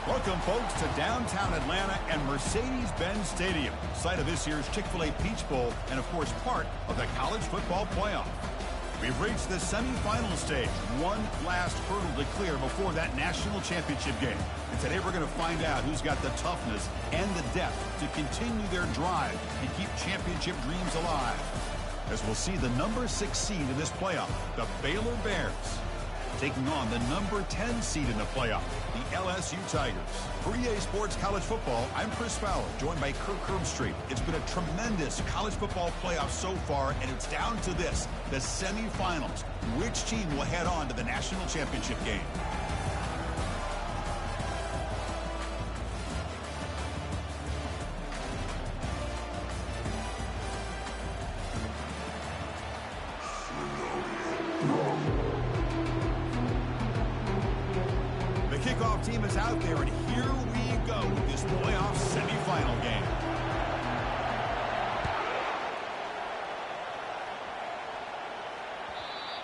Welcome, folks, to downtown Atlanta and Mercedes-Benz Stadium, site of this year's Chick-fil-A Peach Bowl and, of course, part of the college football playoff. We've reached the semifinal stage, one last hurdle to clear before that national championship game. And today we're going to find out who's got the toughness and the depth to continue their drive and keep championship dreams alive. As we'll see the number 6 seed in this playoff, the Baylor Bears, taking on the number 10 seed in the playoff, the LSU Tigers. For EA Sports College Football, I'm Chris Fowler, joined by K3ltys. It's been a tremendous college football playoff so far, and it's down to this, the semifinals. Which team will head on to the national championship game? Kickoff team is out there, and here we go with this playoff semifinal game.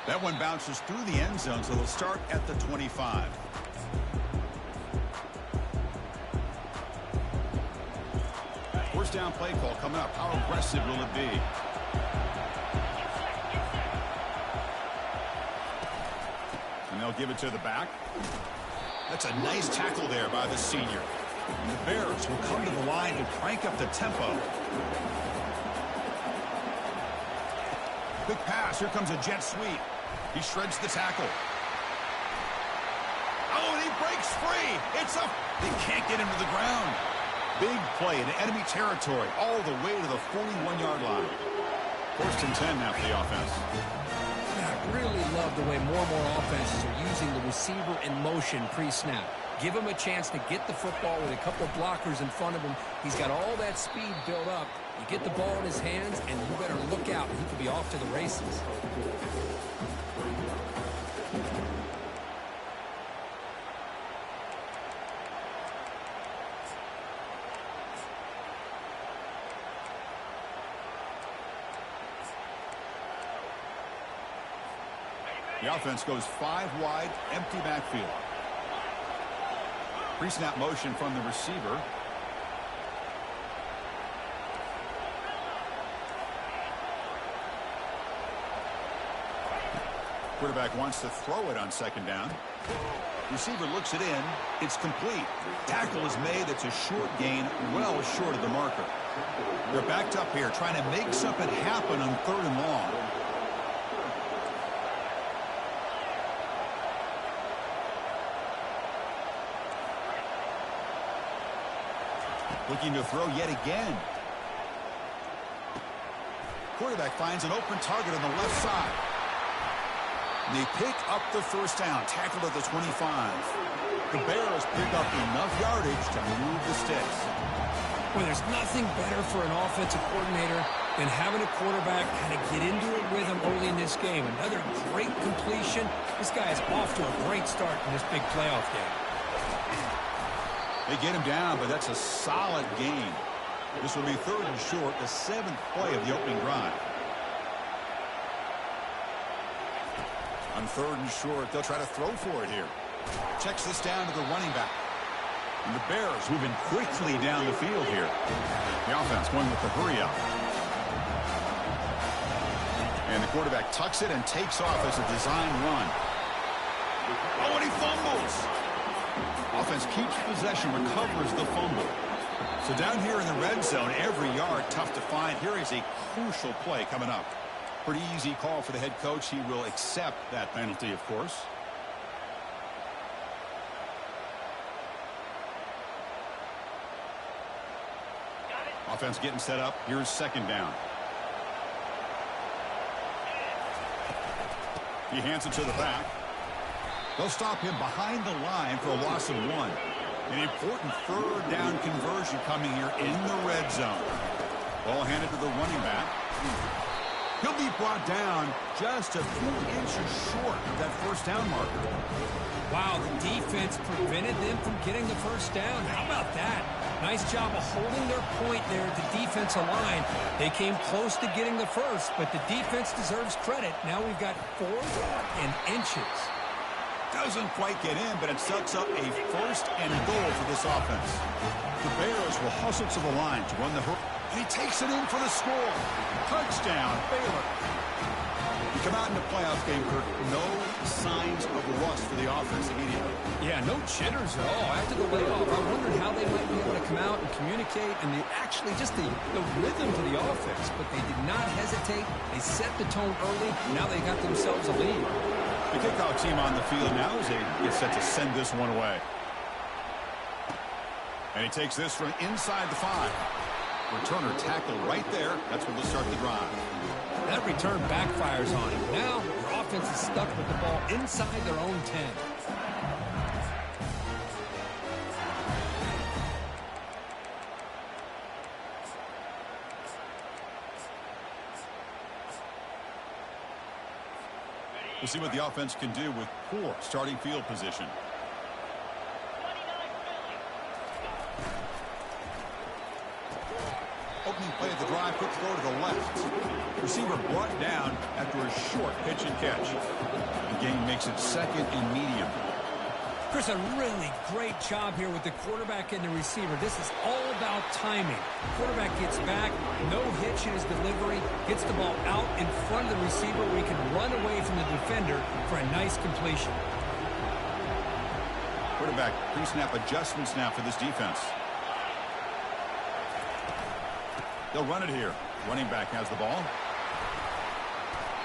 That one bounces through the end zone, so they'll start at the 25. First down play call coming up. How aggressive will it be? And they'll give it to the back. That's a nice tackle there by the senior. And the Bears will come to the line to crank up the tempo. Quick pass. Here comes a jet sweep. He shreds the tackle. Oh, and he breaks free. They can't get him to the ground. Big play into enemy territory all the way to the 41-yard line. First and 10 now for the offense. I really love the way more and more offenses are using the receiver in motion pre-snap. Give him a chance to get the football with a couple of blockers in front of him. He's got all that speed built up. You get the ball in his hands, and you better look out. He could be off to the races. The offense goes 5 wide, empty backfield. Pre-snap motion from the receiver. Quarterback wants to throw it on second down. Receiver looks it in. It's complete. Tackle is made. It's a short gain, well short of the marker. They're backed up here, trying to make something happen on 3rd and long. Looking to throw yet again. Quarterback finds an open target on the left side. And they pick up the first down, tackled at the 25. The Bears pick up enough yardage to move the sticks. Well, there's nothing better for an offensive coordinator than having a quarterback kind of get into a rhythm early in this game. Another great completion. This guy is off to a great start in this big playoff game. They get him down, but that's a solid gain. This will be 3rd and short, the 7th play of the opening drive. On 3rd and short, they'll try to throw for it here. Checks this down to the running back. And the Bears moving quickly down the field here. The offense going with the hurry up. And the quarterback tucks it and takes off as a design run. Oh, and he fumbles. Offense keeps possession, recovers the fumble. So down here in the red zone, every yard tough to find. Here is a crucial play coming up. Pretty easy call for the head coach. He will accept that penalty, of course. Offense getting set up. Here's second down. He hands it to the back. They'll stop him behind the line for a loss of 1. An important 3rd down conversion coming here in the red zone. Ball handed to the running back. He'll be brought down just a few inches short of that first down marker. Wow, the defense prevented them from getting the first down. How about that? Nice job of holding their point there at the defensive line. They came close to getting the first, but the defense deserves credit. Now we've got 4th and inches. Doesn't quite get in, but it sets up a first and goal for this offense. The Bears will hustle to the line to run the hook. And he takes it in for the score. Touchdown, Baylor. You come out in the playoff game, Kirk, no signs of rust for the offense immediately. Yeah, no jitters at all. After the layoff, I wondered how they might be able to come out and communicate and actually just the rhythm to the offense. But they did not hesitate. They set the tone early. Now they got themselves a lead. The kickoff team on the field now as they get set to send this one away. And he takes this from inside the 5. Returner tackle right there. That's when they'll start the drive. That return backfires on him. Now your offense is stuck with the ball inside their own 10. We'll see what the offense can do with poor starting field position. Opening play of the drive, quick throw to the left. Receiver brought down after a short pitch and catch. The game makes it second and medium. Chris, a really great job here with the quarterback and the receiver. This is all about timing. Quarterback gets back, no hitch in his delivery, gets the ball out in front of the receiver where he can run away from the defender for a nice completion. Quarterback pre-snap adjustments now for this defense. They'll run it here. Running back has the ball.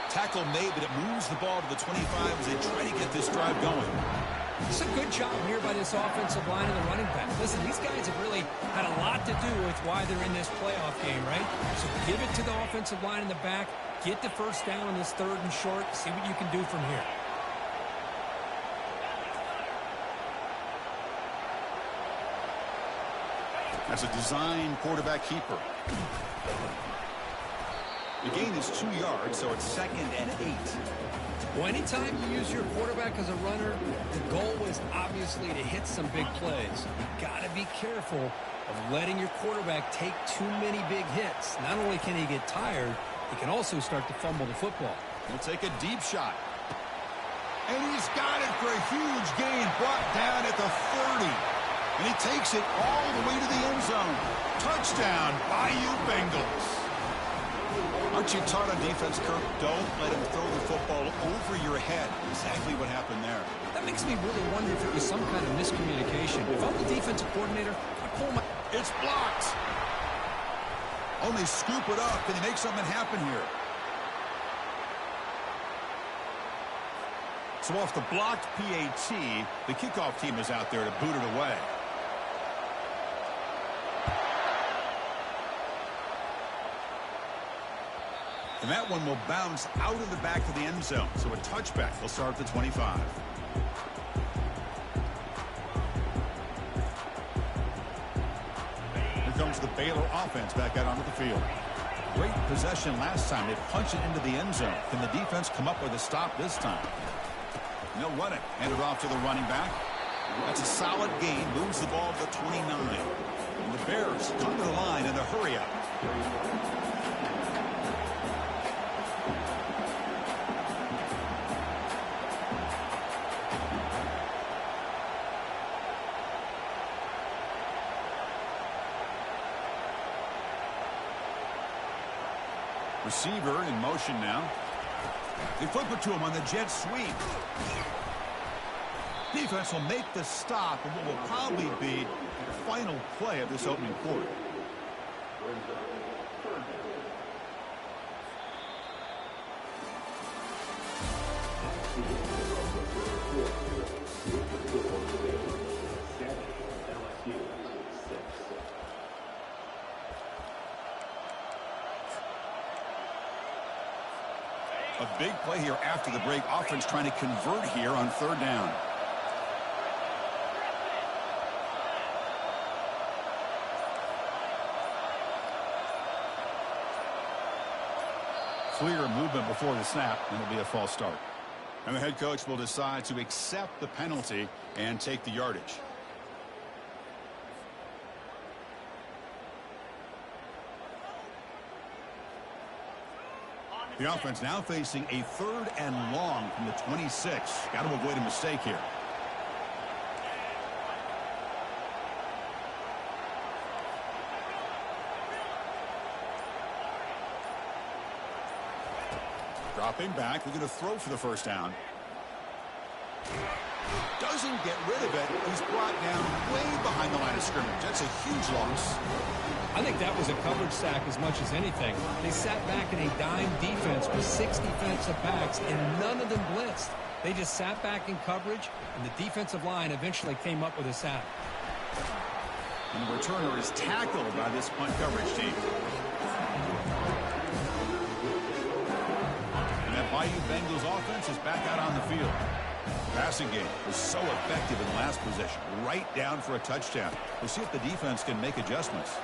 Tackle made, but it moves the ball to the 25 as they try to get this drive going. It's a good job here by this offensive line and the running back. Listen, these guys have really had a lot to do with why they're in this playoff game, right? So give it to the offensive line in the back. Get the first down on this 3rd and short. See what you can do from here. That's a design quarterback keeper. The gain is 2 yards, so it's 2nd and 8. Well, anytime you use your quarterback as a runner, the goal is obviously to hit some big plays. You've got to be careful of letting your quarterback take too many big hits. Not only can he get tired, he can also start to fumble the football. He'll take a deep shot. And he's got it for a huge gain, brought down at the 30. And he takes it all the way to the end zone. Touchdown, Bayou Bengals. Aren't you taught on defense, Kirk? Don't let him throw the football over your head. Exactly what happened there. That makes me really wonder if it was some kind of miscommunication. If I'm the defensive coordinator, I pull my... It's blocked. Only scoop it up. Can he make something happen here? So off the blocked PAT, the kickoff team is out there to boot it away. And that one will bounce out of the back of the end zone. So a touchback. They'll start at the 25. Here comes the Baylor offense back out onto the field. Great possession last time. They punch it into the end zone. Can the defense come up with a stop this time? And they'll run it. Hand it off to the running back. That's a solid gain. Moves the ball to the 29. And the Bears come to the line in a hurry up. Receiver in motion now. They flip it to him on the jet sweep. Defense will make the stop and what will probably be the final play of this opening quarter. A big play here after the break. Offense trying to convert here on 3rd down. Clear movement before the snap, and it'll be a false start. And the head coach will decide to accept the penalty and take the yardage. The offense now facing a 3rd and long from the 26. Got to avoid a mistake here. Dropping back, looking to throw for the first down. Doesn't get rid of it. He's brought down way behind the line of scrimmage. That's a huge loss. I think that was a coverage sack as much as anything. They sat back in a dime defense with 6 defensive backs, and none of them blitzed. They just sat back in coverage, and the defensive line eventually came up with a sack. And the returner is tackled by this punt coverage team. And that Bayou Bengals offense is back out on the field. The passing game was so effective in last possession, right down for a touchdown. We'll see if the defense can make adjustments.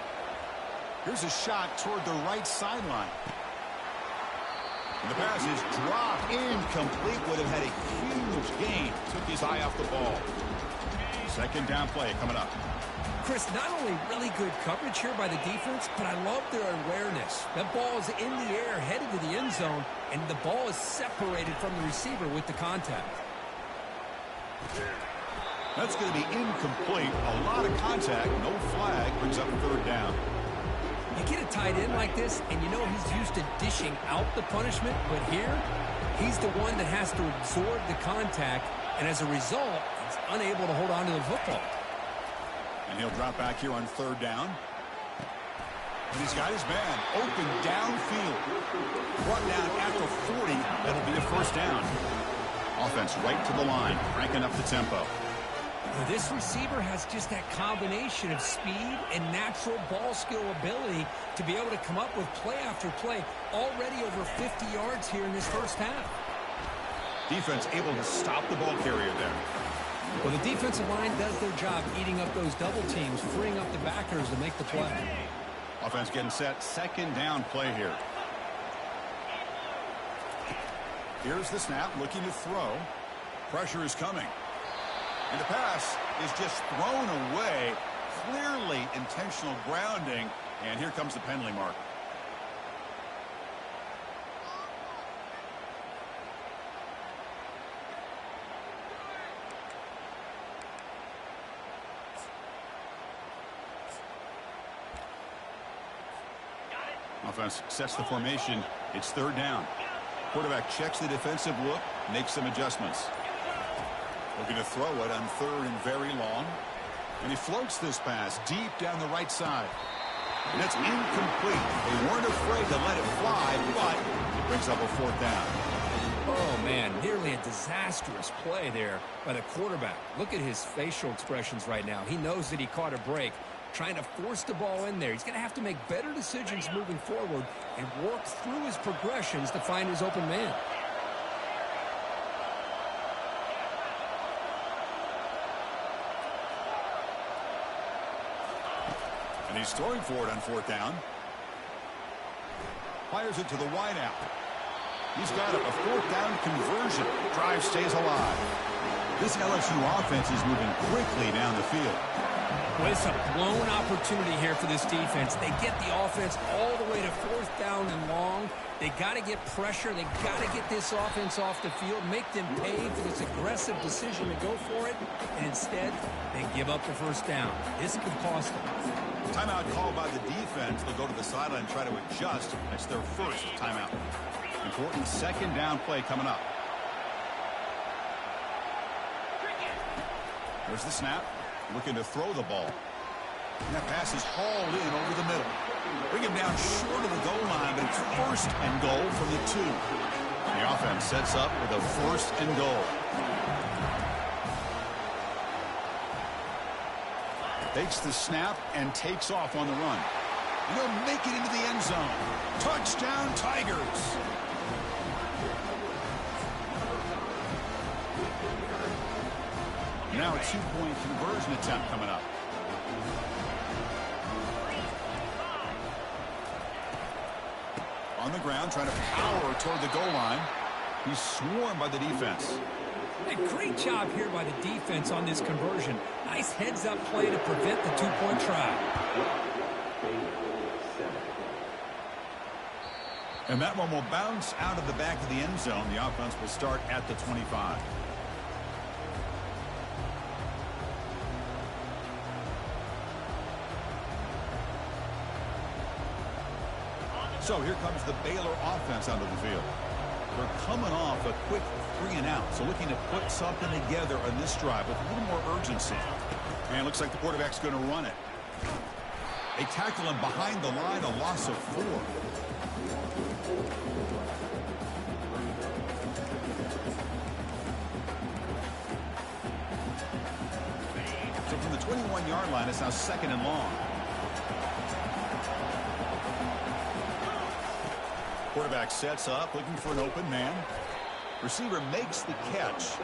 Here's a shot toward the right sideline. And the pass is dropped. Incomplete. Would have had a huge gain. Took his eye off the ball. 2nd down play coming up. Chris, not only really good coverage here by the defense, but I love their awareness. That ball is in the air, headed to the end zone, and the ball is separated from the receiver with the contact. That's going to be incomplete. A lot of contact. No flag. Brings up 3rd down. You get a tight end like this, and you know he's used to dishing out the punishment, but here, he's the one that has to absorb the contact, and as a result, he's unable to hold on to the football. And he'll drop back here on 3rd down. And he's got his man open downfield. Brought down at the 40. That'll be a 1st down. Offense right to the line, cranking up the tempo. Now, this receiver has just that combination of speed and natural ball skill ability to be able to come up with play after play, already over 50 yards here in this first half. Defense able to stop the ball carrier there. Well, the defensive line does their job eating up those double teams, freeing up the backers to make the play. Offense getting set. 2nd down play here. Here's the snap, looking to throw. Pressure is coming. And the pass is just thrown away. Clearly intentional grounding. And here comes the penalty mark. Offense sets the formation. It's 3rd down. Quarterback checks the defensive look, makes some adjustments. Looking to throw it on 3rd and very long. And he floats this pass deep down the right side. And it's incomplete. They weren't afraid to let it fly, but it brings up a 4th down. Oh, man, nearly a disastrous play there by the quarterback. Look at his facial expressions right now. He knows that he caught a break, trying to force the ball in there. He's going to have to make better decisions moving forward and work through his progressions to find his open man. And he's throwing for it on 4th down. Fires it to the wideout. He's got a 4th down conversion. Drive stays alive. This LSU offense is moving quickly down the field. Well, it's a blown opportunity here for this defense. They get the offense all the way to 4th down and long. They got to get pressure. They got to get this offense off the field, make them pay for this aggressive decision to go for it, and instead, they give up the 1st down. This could cost them. Timeout called by the defense. They'll go to the sideline and try to adjust. That's their 1st timeout. Important 2nd down play coming up. There's the snap. Looking to throw the ball. And that pass is hauled in over the middle. Bring him down short of the goal line, but it's 1st and goal from the 2. The offense sets up with a 1st and goal. Takes the snap and takes off on the run. And he'll make it into the end zone. Touchdown, Tigers. Now a 2-point conversion attempt coming up. On the ground, trying to power toward the goal line. He's swarmed by the defense. A great job here by the defense on this conversion. Nice heads-up play to prevent the 2-point try. And that one will bounce out of the back of the end zone. The offense will start at the 25. So here comes the Baylor offense onto the field. They're coming off a quick 3-and-out, so looking to put something together on this drive with a little more urgency. And it looks like the quarterback's going to run it. They tackle him behind the line, a loss of 4. So from the 21-yard line, it's now 2nd and long. Quarterback sets up, looking for an open man. Receiver makes the catch,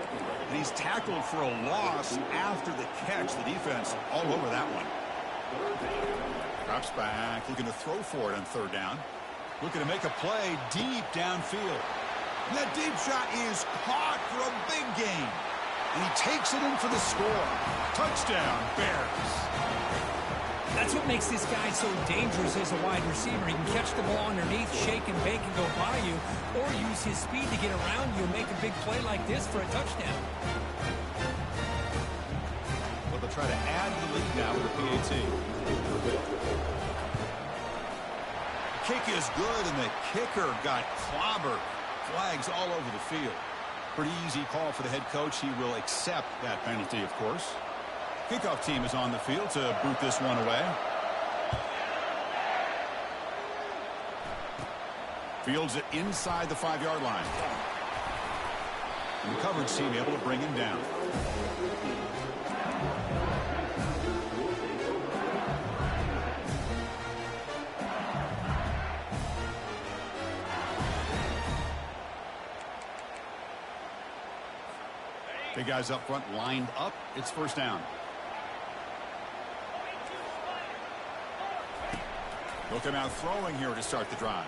and he's tackled for a loss after the catch. The defense all over that one. Drops back, looking to throw for it on 3rd down. Looking to make a play deep downfield. And that deep shot is caught for a big gain. And he takes it in for the score. Touchdown, Bears. That's what makes this guy so dangerous as a wide receiver. He can catch the ball underneath, shake and bake and go by you, or use his speed to get around you and make a big play like this for a touchdown. Well, they'll try to add to the lead now with the PAT. The kick is good, and the kicker got clobbered. Flags all over the field. Pretty easy call for the head coach. He will accept that penalty, of course. Kickoff team is on the field to boot this one away. Fields it inside the 5-yard line. And the coverage team able to bring him down. Big guys up front lined up. It's 1st down. They'll come out throwing here to start the drive.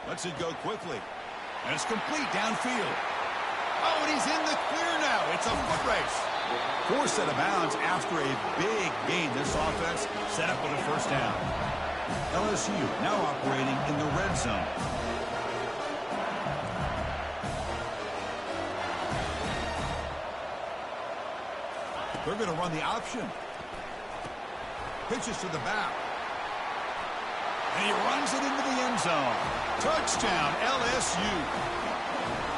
Lets it go quickly. And it's complete downfield. Oh, and he's in the clear now. It's a foot race. Forced out of bounds after a big gain. This offense set up with a 1st down. LSU now operating in the red zone. They're going to run the option. Pitches to the back. And he runs it into the end zone. Touchdown, LSU.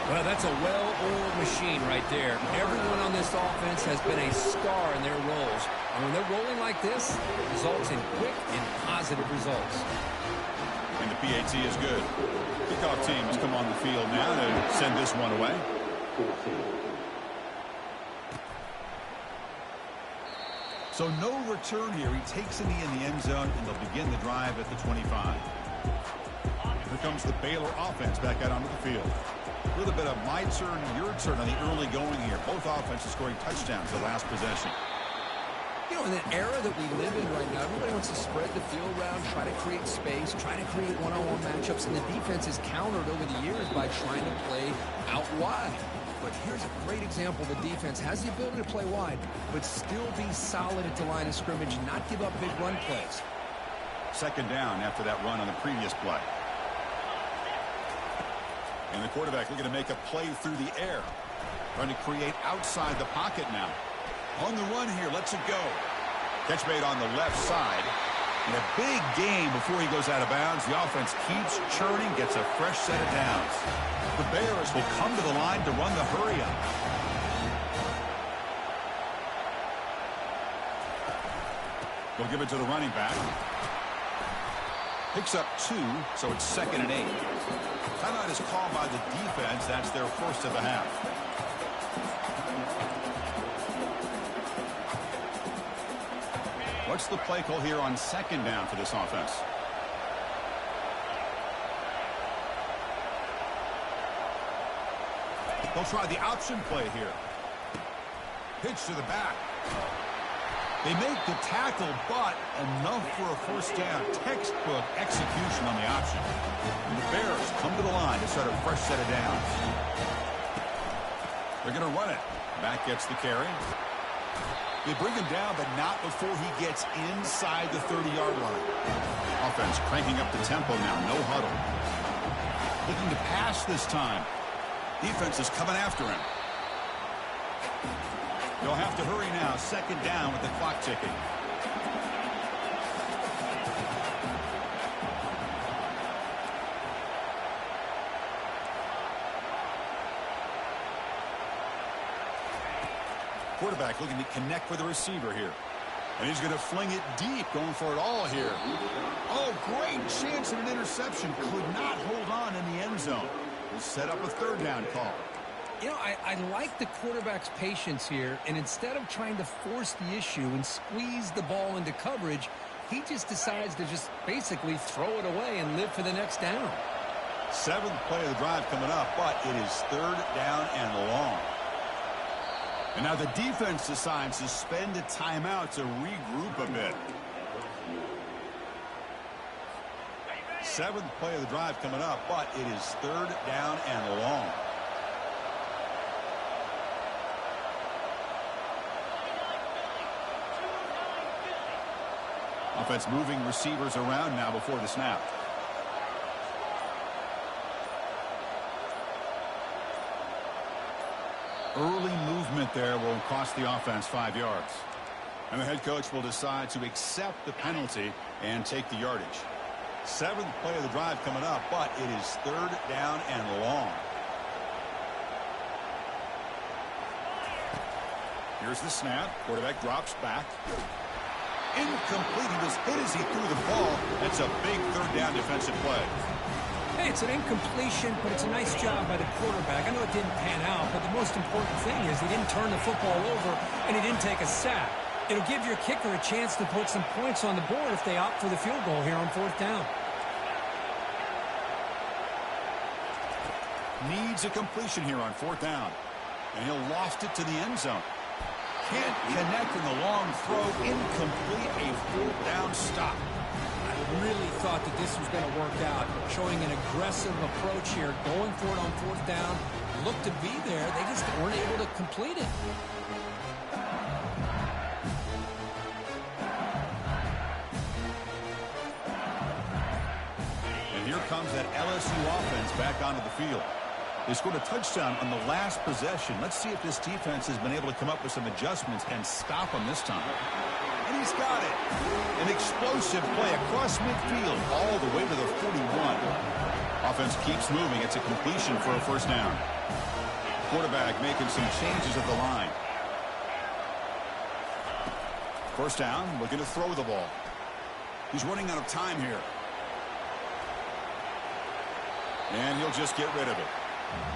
Well, that's a well-oiled machine right there. Everyone on this offense has been a star in their roles. And when they're rolling like this, it results in quick and positive results. And the PAT is good. Kickoff team has come on the field now to send this one away. So no return here. He takes it in the end zone, and they'll begin the drive at the 25. Here comes the Baylor offense back out onto the field. A little bit of my turn, your turn on the early going here. Both offenses scoring touchdowns the last possession. You know, in the era that we live in right now, everybody wants to spread the field around, try to create space, try to create one-on-one matchups, and the defense is countered over the years by trying to play out wide. But here's a great example. The defense has the ability to play wide, but still be solid at the line of scrimmage and not give up big run plays. 2nd down after that run on the previous play. And the quarterback looking to make a play through the air. Trying to create outside the pocket now. On the run here, lets it go. Catch made on the left side. And a big gain before he goes out of bounds. The offense keeps churning, gets a fresh set of downs. The Bears will come to the line to run the hurry-up. They'll give it to the running back. Picks up 2, so it's 2nd and 8. Timeout is called by the defense. That's their first of the half. What's the play call here on 2nd down for this offense? They'll try the option play here. Pitch to the back. They make the tackle, but enough for a 1st down. Textbook execution on the option. And the Bears come to the line to start a fresh set of downs. They're going to run it. Back gets the carry. They bring him down, but not before he gets inside the 30-yard line. Offense cranking up the tempo now. No huddle. Looking to pass this time. Defense is coming after him. They'll have to hurry now. Second down with the clock ticking. Quarterback looking to connect with the receiver here. And he's going to fling it deep, going for it all here. Oh, great chance at an interception. Could not hold on in the end zone. We'll set up a third down call. You know, I like the quarterback's patience here, and instead of trying to force the issue and squeeze the ball into coverage, he just decides to just basically throw it away and live for the next down. Seventh play of the drive coming up, but it is third down and long. And now the defense decides to spend a timeout to regroup a bit. Seventh play of the drive coming up, but it is third down and long. Offense moving receivers around now before the snap. Early movement there will cost the offense 5 yards. And the head coach will decide to accept the penalty and take the yardage. Seventh play of the drive coming up, but it is third down and long. Here's the snap. Quarterback drops back. Incomplete. He was hit as he threw the ball. That's a big third down defensive play. Hey, it's an incompletion, but it's a nice job by the quarterback. I know it didn't pan out, but the most important thing is he didn't turn the football over and he didn't take a sack. It'll give your kicker a chance to put some points on the board if they opt for the field goal here on fourth down. Needs a completion here on fourth down. And he'll lost it to the end zone. Can't connect in the long throw. Incomplete. A fourth down stop. I really thought that this was going to work out. Showing an aggressive approach here. Going for it on fourth down. Looked to be there. They just weren't able to complete it. And here comes that LSU offense back onto the field. They scored a touchdown on the last possession. Let's see if this defense has been able to come up with some adjustments and stop them this time. And he's got it. An explosive play across midfield all the way to the 41. Offense keeps moving. It's a completion for a first down. Quarterback making some changes at the line. First down, looking to throw the ball. He's running out of time here. And he'll just get rid of it.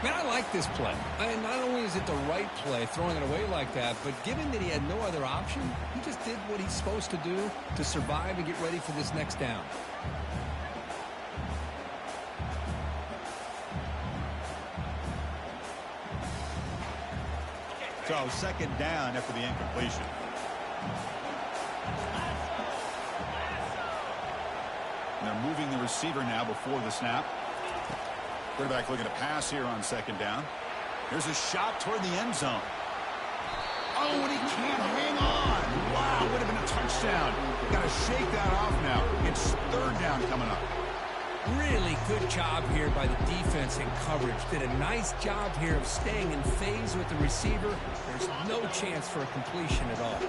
Man, I like this play. Not only is it the right play, throwing it away like that, but given that he had no other option, he just did what he's supposed to do to survive and get ready for this next down. So, second down after the incompletion. And they're moving the receiver now before the snap. Quarterback looking to pass here on second down. Here's a shot toward the end zone. Oh, and he can't hang on. Wow, would have been a touchdown. Got to shake that off now. It's third down coming up. Really good job here by the defense in coverage. Did a nice job here of staying in phase with the receiver. There's no chance for a completion at all.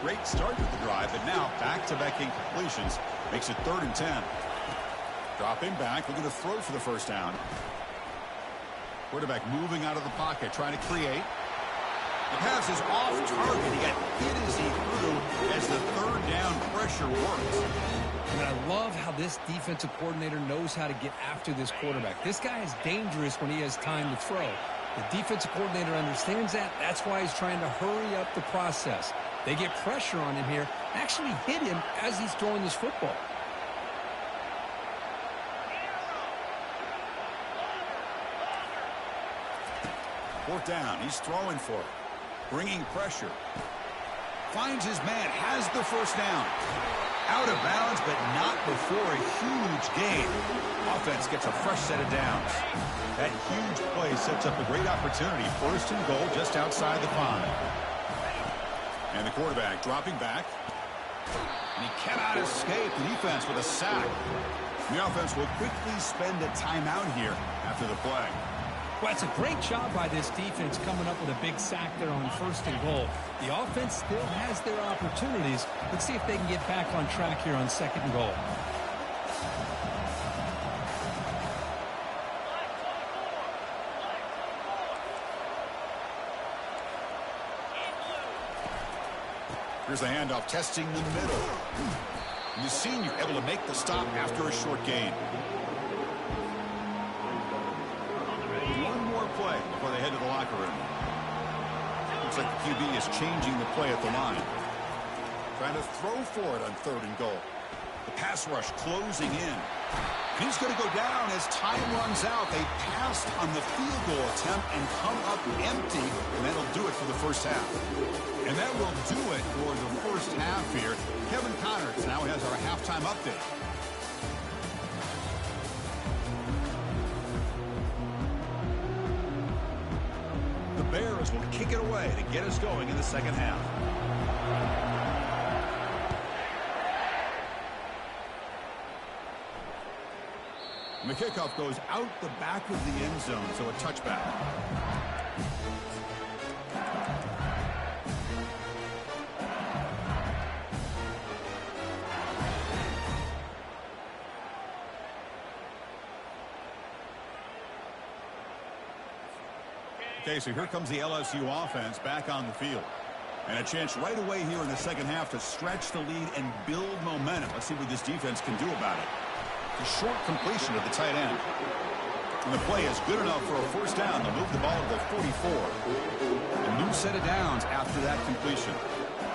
Great start with the drive, but now back-to-back incompletions makes it 3rd and 10. Dropping back, looking to throw for the first down. Quarterback moving out of the pocket, trying to create. The pass is off target. He got hit as he threw as the third down pressure works. I mean, I love how this defensive coordinator knows how to get after this quarterback. This guy is dangerous when he has time to throw. The defensive coordinator understands that. That's why he's trying to hurry up the process. They get pressure on him here, actually hit him as he's throwing this football. Fourth down, he's throwing for it. Bringing pressure. Finds his man, has the first down. Out of bounds, but not before a huge gain. Offense gets a fresh set of downs. That huge play sets up a great opportunity. 1st and goal just outside the 5. And the quarterback dropping back. And he cannot escape the defense with a sack. The offense will quickly spend a timeout here after the play. Well, it's a great job by this defense coming up with a big sack there on 1st and goal. The offense still has their opportunities. Let's see if they can get back on track here on 2nd and goal. Here's a handoff, testing the middle. The senior able to make the stop after a short gain. One more play before they head to the locker room. Looks like the QB is changing the play at the line. Trying to throw for it on 3rd and goal. The pass rush closing in. And he's going to go down as time runs out. They passed on the field goal attempt and come up empty, and that'll do it for the first half. And that will do it for the first half here. Kevin Connors now has our halftime update. The Bears will kick it away to get us going in the 2nd half. And the kickoff goes out the back of the end zone, so a touchback. Okay, so here comes the LSU offense back on the field. And a chance right away here in the 2nd half to stretch the lead and build momentum. Let's see what this defense can do about it. A short completion of the tight end. And the play is good enough for a first down. They'll move the ball to the 44. A new set of downs after that completion.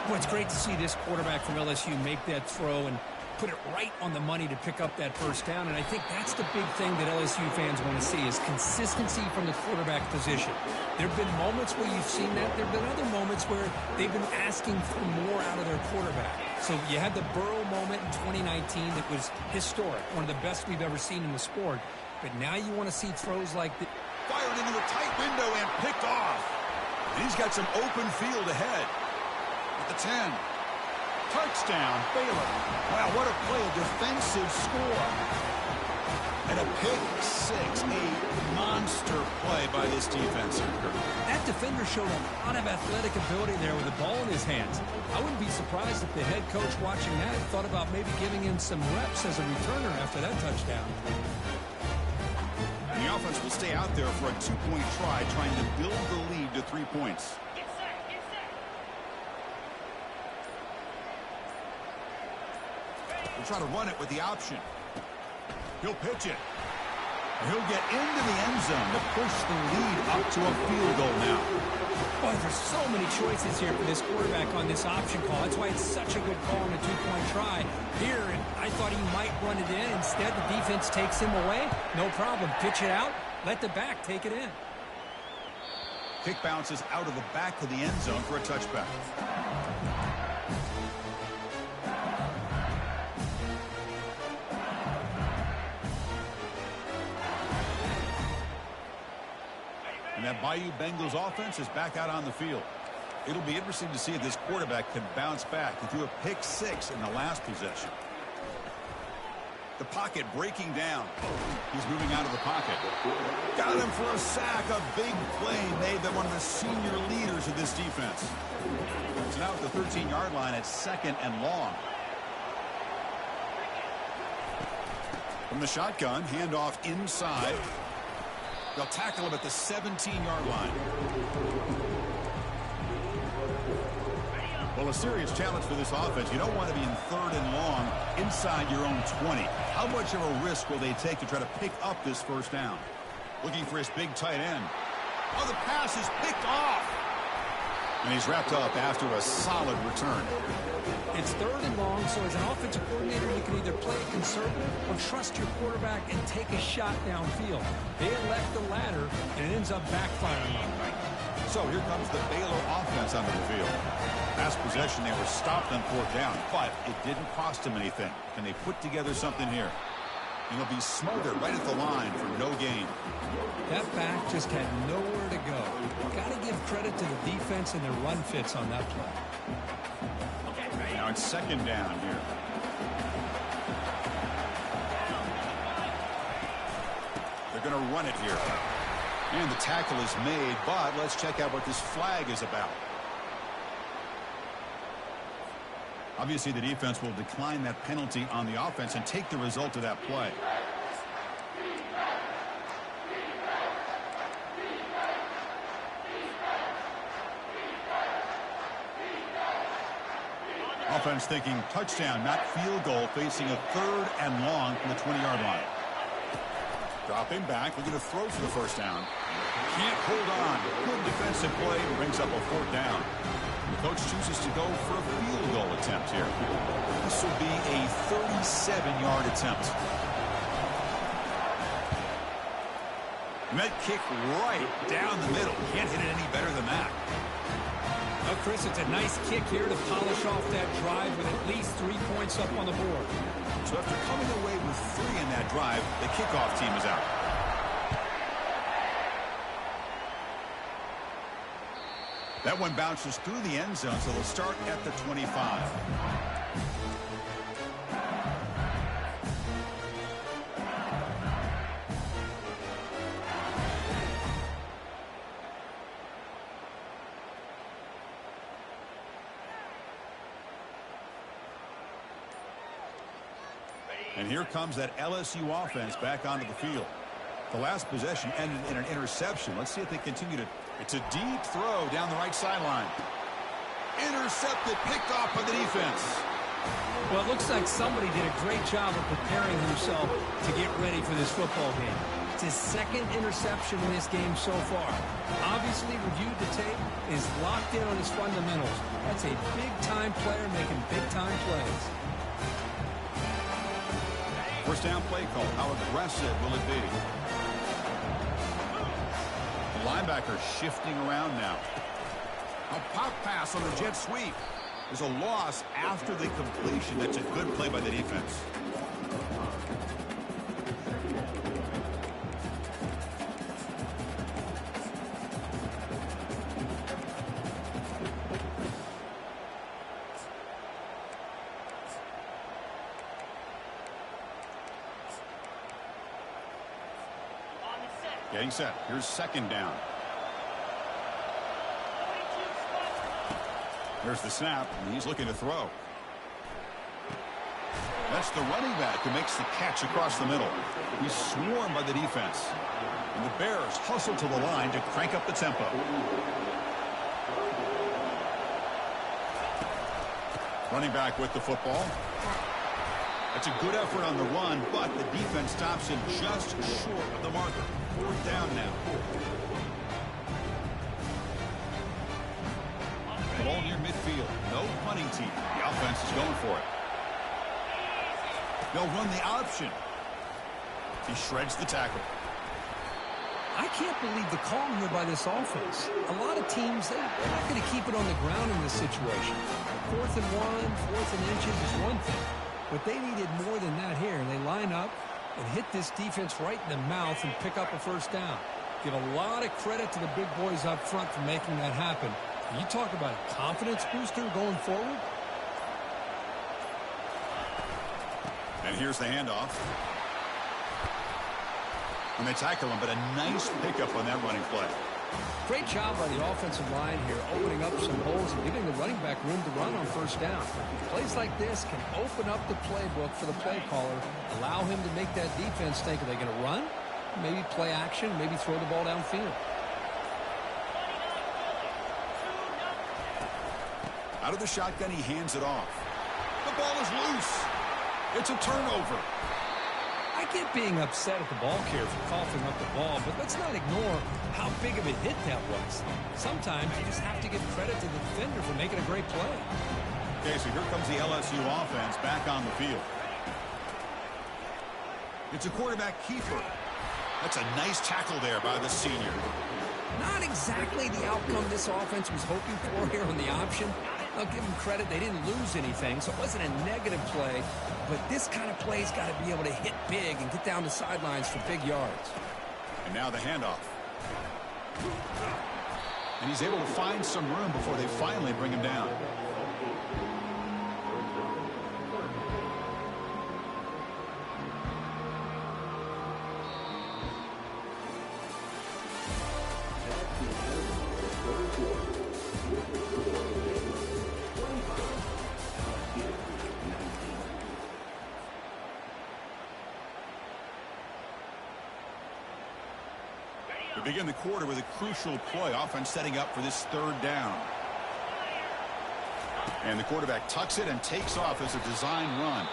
Well, it's great to see this quarterback from LSU make that throw and put it right on the money to pick up that first down. And I think that's the big thing that LSU fans want to see is consistency from the quarterback position. There have been moments where you've seen that. There have been other moments where they've been asking for more out of their quarterback. So you had the Burrow moment in 2019 that was historic, one of the best we've ever seen in the sport. But now you want to see throws like that. Fired into a tight window and picked off. And he's got some open field ahead. At the 10. Touchdown, Baylor. Wow, what a play, a defensive score. And a pick six, a monster play by this defense. That defender showed a lot of athletic ability there with the ball in his hands. I wouldn't be surprised if the head coach watching that thought about maybe giving him some reps as a returner after that touchdown. And the offense will stay out there for a 2-point try, trying to build the lead to 3 points. We'll try to run it with the option. He'll pitch it. He'll get into the end zone to push the lead up to a field goal now. Boy, there's so many choices here for this quarterback on this option call. That's why it's such a good call on a 2-point try. Here, and I thought he might run it in. Instead, the defense takes him away. No problem. Pitch it out. Let the back take it in. Kick bounces out of the back of the end zone for a touchback. And that Bayou Bengals offense is back out on the field. It'll be interesting to see if this quarterback can bounce back. He threw a pick six in the last possession. The pocket breaking down. He's moving out of the pocket. Got him for a sack. A big play made by one of the senior leaders of this defense. It's now at the 13-yard line at 2nd and long. From the shotgun, handoff inside. They'll tackle him at the 17-yard line. Well, a serious challenge for this offense. You don't want to be in 3rd and long inside your own 20. How much of a risk will they take to try to pick up this first down? Looking for his big tight end. Oh, the pass is picked off. And he's wrapped up after a solid return. It's 3rd and long, so as an offensive coordinator, you can either play it conservative or trust your quarterback and take a shot downfield. They elect the latter, and it ends up backfiring on them. So here comes the Baylor offense onto the field. Last possession, they were stopped on 4th down, but it didn't cost them anything. Can they put together something here? And they'll be smothered right at the line for no gain. That back just had nowhere to go. Got to give credit to the defense and their run fits on that play. Now Now it's second down here. They're going to run it here. And the tackle is made, but let's check out what this flag is about. Obviously, the defense will decline that penalty on the offense and take the result of that play. Offense thinking touchdown, not field goal, facing a 3rd and long from the 20-yard line. Dropping back, looking to throw for the first down. Can't hold on. Good defensive play, brings up a 4th down. The coach chooses to go for a field goal attempt here. This will be a 37-yard attempt. And that kick right down the middle. Can't hit it any better than that. Well, Chris, it's a nice kick here to polish off that drive with at least 3 points up on the board. So after coming away with 3 in that drive, the kickoff team is out. That one bounces through the end zone, so they'll start at the 25. And here comes that LSU offense back onto the field. The last possession ended in an interception. Let's see if they continue to... It's a deep throw down the right sideline. Intercepted, picked off by the defense. Well, it looks like somebody did a great job of preparing himself to get ready for this football game. It's his 2nd interception in this game so far. Obviously reviewed the tape, is locked in on his fundamentals. That's a big-time player making big-time plays. First down play call. How aggressive will it be? The linebacker shifting around now. A pop pass on the jet sweep. There's a loss after the completion. That's a good play by the defense. Getting set. Here's second down. Here's the snap, and he's looking to throw. That's the running back who makes the catch across the middle. He's swarmed by the defense. And the Bears hustle to the line to crank up the tempo. Running back with the football. That's a good effort on the run, but the defense stops him just short of the marker. 4th down now. The ball near midfield. No punting team. The offense is going for it. They'll run the option. He shreds the tackle. I can't believe the call here by this offense. A lot of teams, they're not going to keep it on the ground in this situation. 4th and 1, 4th and inches is one thing. But they needed more than that here. They line up and hit this defense right in the mouth and pick up a first down. Give a lot of credit to the big boys up front for making that happen. You talk about a confidence booster going forward. And here's the handoff. And they tackle him, but a nice pickup on that running play. Great job by the offensive line here, opening up some holes and giving the running back room to run on first down. Plays like this can open up the playbook for the play caller, allow him to make that defense think, are they going to run? Maybe play action, maybe throw the ball downfield. Out of the shotgun, he hands it off. The ball is loose. It's a turnover. I get being upset at the ball carrier for coughing up the ball, but let's not ignore how big of a hit that was. Sometimes you just have to give credit to the defender for making a great play. Okay, so here comes the LSU offense back on the field. It's a quarterback keeper. That's a nice tackle there by the senior. Not exactly the outcome this offense was hoping for here on the option. I'll give them credit. They didn't lose anything, so it wasn't a negative play. But this kind of play's got to be able to hit big and get down the sidelines for big yards. And now the handoff. And he's able to find some room before they finally bring him down. begin the quarter with a crucial play. Offense setting up for this third down. And the quarterback tucks it and takes off as a design run.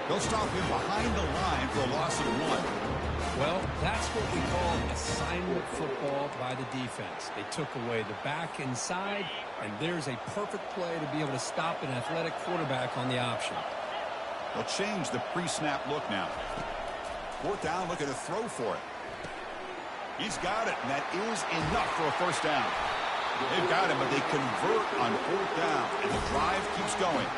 They'll stop him behind the line for a loss of 1. Well, that's what we call assignment football by the defense. They took away the back inside, and there's a perfect play to be able to stop an athletic quarterback on the option. They'll change the pre-snap look now. Fourth down, looking to throw for it. He's got it, and that is enough for a first down. They've got him, but they convert on fourth down, and the drive keeps going.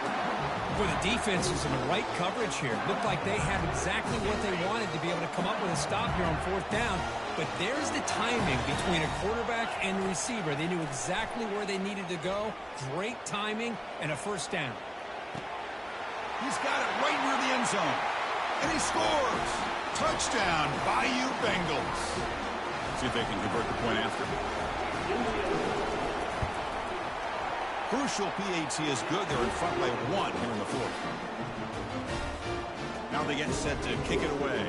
Boy, the defense is in the right coverage here. Looked like they had exactly what they wanted to be able to come up with a stop here on fourth down. But there's the timing between a quarterback and the receiver. They knew exactly where they needed to go. Great timing and a first down. He's got it right near the end zone. And he scores. Touchdown, Bayou Bengals. See if they can convert the point after. Crucial PAT is good. They're in front by 1 here in the fourth. Now they get set to kick it away.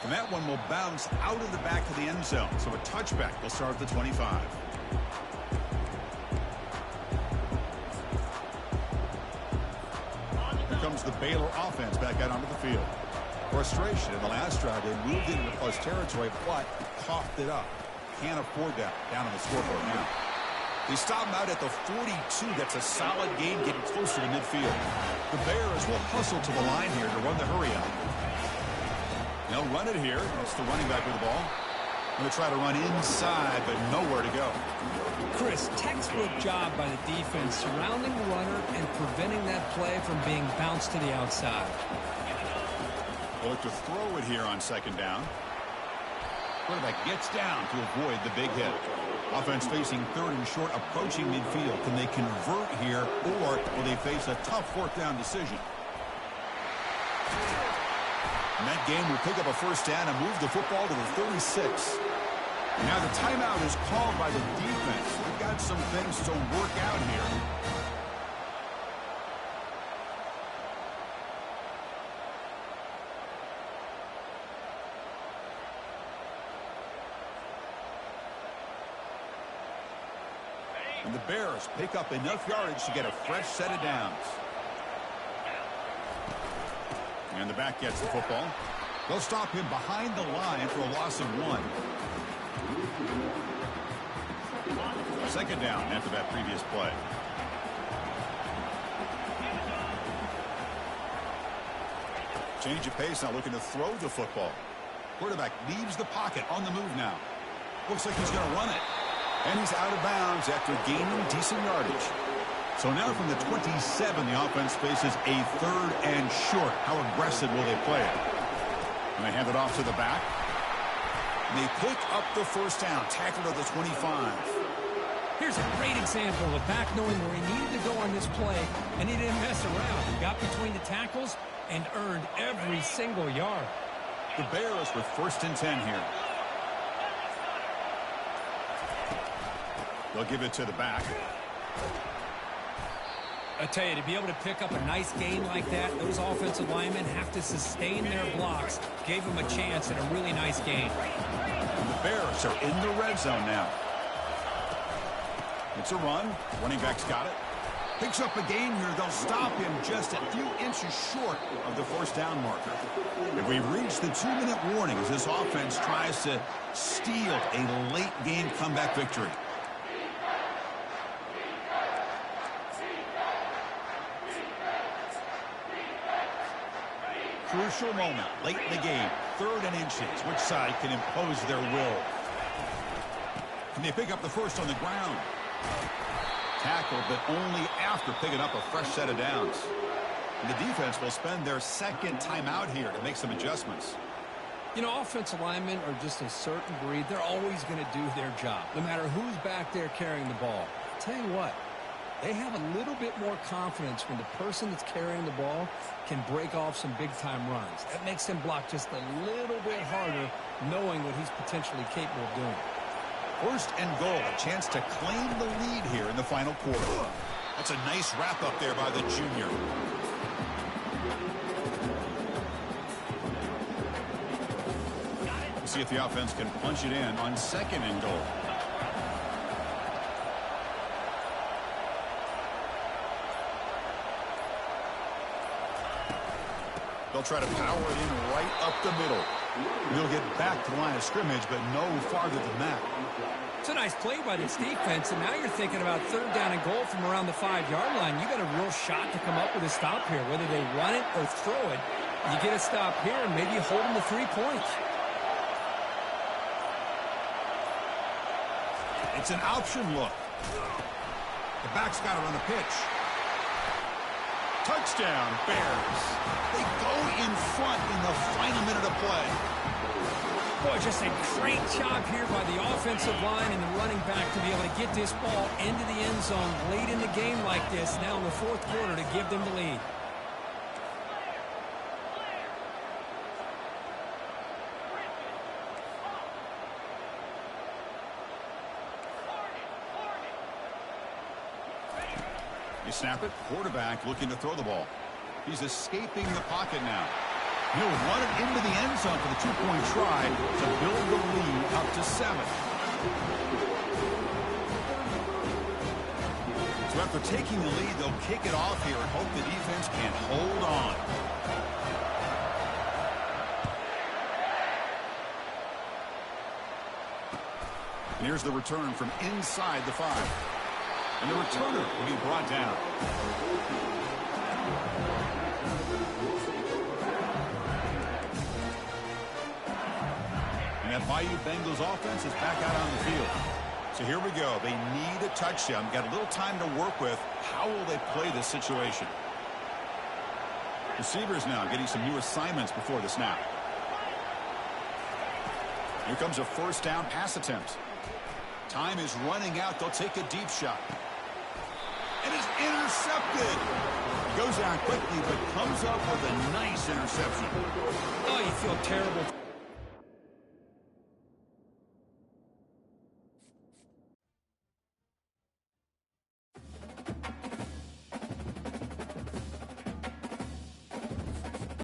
And that one will bounce out of the back of the end zone. So a touchback will start at the 25. Here comes the Baylor offense back out onto the field. Frustration in the last drive. They moved into plus territory, but coughed it up. Can't afford that down on the scoreboard now. They stop him out at the 42. That's a solid gain, getting closer to midfield. The Bears will hustle to the line here to run the hurry up. They'll run it here. It's the running back with the ball. Going to try to run inside, but nowhere to go. Chris, textbook job by the defense surrounding the runner and preventing that play from being bounced to the outside. They'll look to throw it here on second down. Quarterback gets down to avoid the big hit. Offense facing third and short, approaching midfield. Can they convert here, or will they face a tough fourth down decision? And that game will pick up a first down and move the football to the 36. Now the timeout is called by the defense. They've got some things to work out here. And the Bears pick up enough yardage to get a fresh set of downs. And the back gets the football. They'll stop him behind the line for a loss of 1. Second down after that previous play. Change of pace, now looking to throw the football. Quarterback leaves the pocket on the move now. Looks like he's going to run it. And he's out of bounds after gaining decent yardage. So now from the 27, the offense faces a third and short. How aggressive will they play it? And they hand it off to the back. And they pick up the first down. Tackled at the 25. Here's a great example of a back knowing where he needed to go on this play, and he didn't mess around. He got between the tackles and earned every single yard. The Bears with first and 10 here. They'll give it to the back. I tell you, to be able to pick up a nice gain like that, those offensive linemen have to sustain their blocks. Gave them a chance and a really nice gain. And the Bears are in the red zone now. It's a run. Running back's got it. Picks up a gain here. They'll stop him just a few inches short of the first down marker. If we reach the 2-minute warning as this offense tries to steal a late game comeback victory. Crucial moment late in the game. 3rd and inches. Which side can impose their will? Can they pick up the first on the ground? Tackled, but only after picking up a fresh set of downs. And the defense will spend their second timeout here to make some adjustments. You know, offensive linemen are just a certain breed. They're always going to do their job, no matter who's back there carrying the ball. I'll tell you what, they have a little bit more confidence when the person that's carrying the ball can break off some big-time runs. That makes them block just a little bit harder, knowing what he's potentially capable of doing. First and goal, a chance to claim the lead here in the final quarter. That's a nice wrap up there by the junior. see if the offense can punch it in on 2nd and goal. They'll try to power it in right up the middle. He'll get back to the line of scrimmage, but no farther than that. It's a nice play by this defense, and now you're thinking about 3rd down and goal from around the 5-yard line. You got a real shot to come up with a stop here. Whether they run it or throw it, you get a stop here, and maybe you hold them to 3 points. It's an option look. The back's got it on the pitch. Touchdown, Bears. They go in front in the final minute of play. Boy, just a great job here by the offensive line and the running back to be able to get this ball into the end zone late in the game like this, now in the 4th quarter, to give them the lead. You snap it, quarterback looking to throw the ball. He's escaping the pocket now. He'll run it into the end zone for the 2-point try to build the lead up to 7. So after taking the lead, they'll kick it off here and hope the defense can hold on. And here's the return from inside the 5. And the returner will be brought down. And that Bayou Bengals offense is back out on the field. So here we go. They need a touchdown. Got a little time to work with. How will they play this situation? Receivers now getting some new assignments before the snap. Here comes a 1st down pass attempt. Time is running out. They'll take a deep shot. It is intercepted. He goes down quickly, but comes up with a nice interception. Oh, you feel terrible.